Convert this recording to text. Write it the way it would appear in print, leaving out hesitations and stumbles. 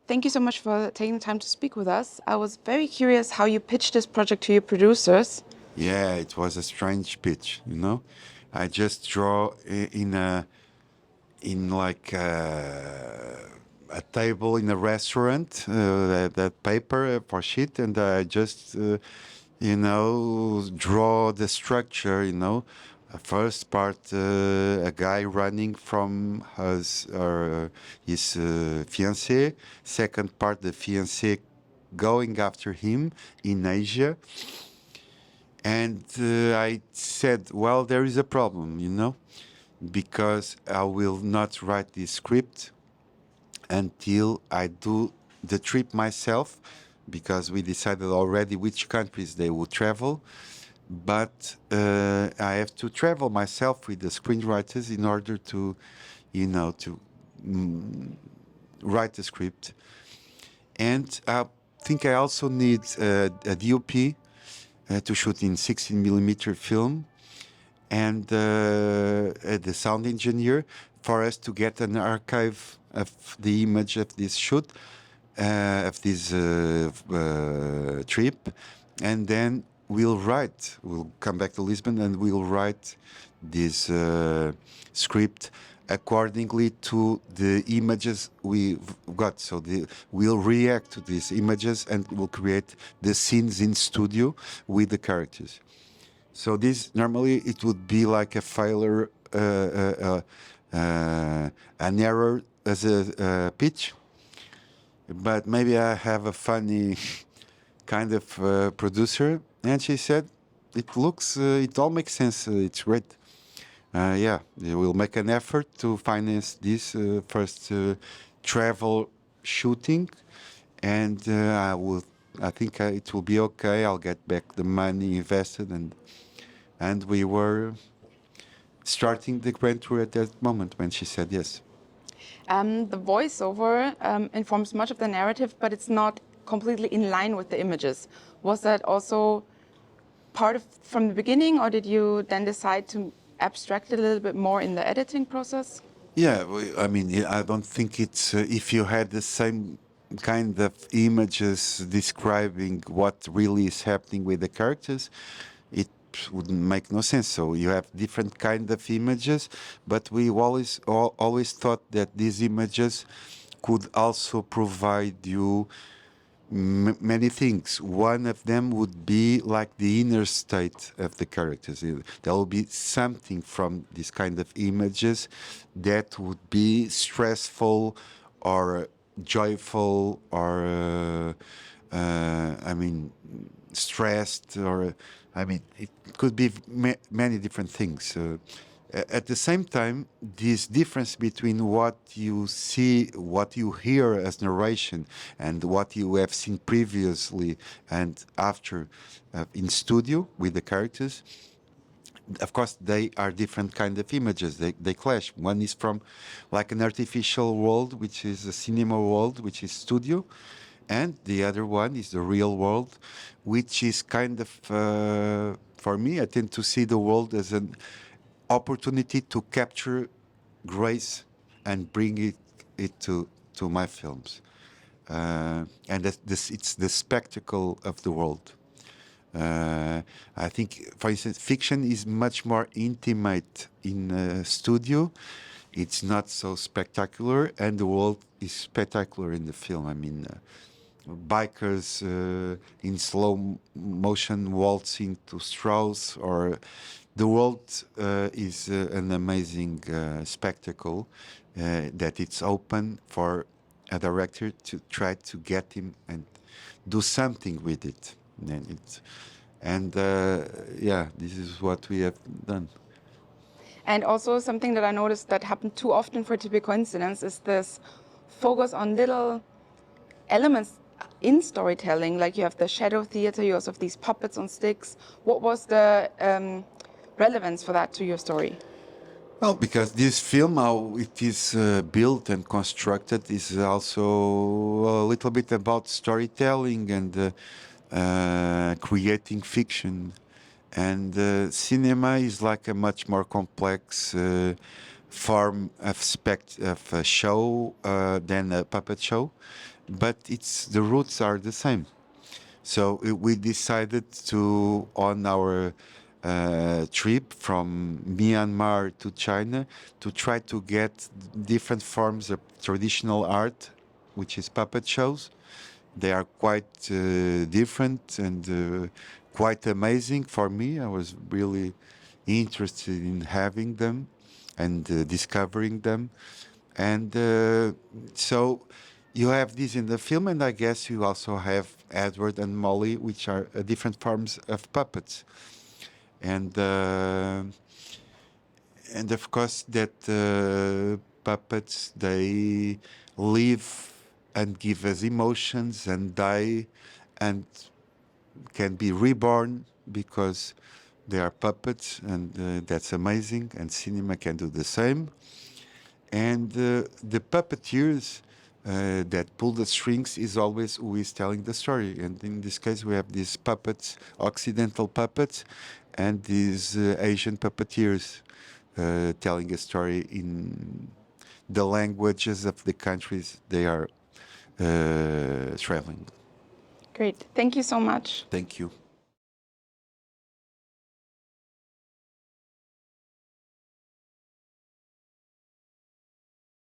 Thank you so much for taking the time to speak with us. I was very curious how you pitched this project to your producers. Yeah, it was a strange pitch, you know. I just draw in like a table in a restaurant, that paper for sheet, and I just draw the structure, First part, a guy running from his fiancée. Second part, the fiancée going after him in Asia. And I said, well, there is a problem, because I will not write this script until I do the trip myself, because we decided already which countries they would travel. But I have to travel myself with the screenwriters in order to, to write the script. And I think I also need a DOP to shoot in 16 millimeter film, and the sound engineer for us to get an archive of the image of this shoot, of this trip, and then we'll come back to Lisbon and we'll write this script accordingly to the images we've got. So we'll react to these images and we'll create the scenes in studio with the characters. So this normally it would be like a failure, an error as a pitch, but maybe I have a funny kind of producer, and she said, it all makes sense. It's great. Yeah, we'll make an effort to finance this first travel shooting, and I think it will be okay. I'll get back the money invested, and we were starting the grand tour at that moment when she said yes. The voiceover informs much of the narrative, but it's not completely in line with the images. Was that also part of from the beginning, or did you then decide to abstract it a little bit more in the editing process? Yeah, I mean, I don't think it's if you had the same kind of images describing what really is happening with the characters, it wouldn't make no sense. So you have different kind of images, but we always thought that these images could also provide you many things. One of them would be like the inner state of the characters. There will be something from these kind of images that would be stressful or joyful or, I mean, stressed, or, I mean, it could be many different things. At the same time, this difference between what you see, what you hear as narration, and what you have seen previously and after in studio with the characters, of course, they are different kind of images. They clash. One is from like an artificial world, which is a cinema world, which is studio, and the other one is the real world, which is kind of, for me, I tend to see the world as an opportunity to capture grace and bring it to my films. And it's the spectacle of the world. I think, for instance, fiction is much more intimate in a studio. It's not so spectacular, and the world is spectacular in the film. I mean, bikers in slow motion waltzing to Strauss, or the world is an amazing spectacle that it's open for a director to try to get him and do something with it. And yeah, this is what we have done. And also something that I noticed that happened too often for typical coincidence is this focus on little elements in storytelling. Like you have the shadow theater, you also have these puppets on sticks. What was the relevance for that to your story? Well, because this film, how it is built and constructed, is also a little bit about storytelling and creating fiction. And cinema is like a much more complex form of a show than a puppet show. but it's the roots are the same. So we decided to, on our trip from Myanmar to China, to try to get different forms of traditional art, which is puppet shows. They are quite different and quite amazing for me. I was really interested in having them and discovering them. And so you have this in the film, and I guess you also have Edward and Molly, which are different forms of puppets. And of course that puppets, they live and give us emotions and die and can be reborn because they are puppets, and that's amazing, and cinema can do the same. And the puppeteers that pull the strings is always who is telling the story. And in this case, we have these puppets, Occidental puppets, and these Asian puppeteers telling a story in the languages of the countries they are traveling. Great. Thank you so much. Thank you.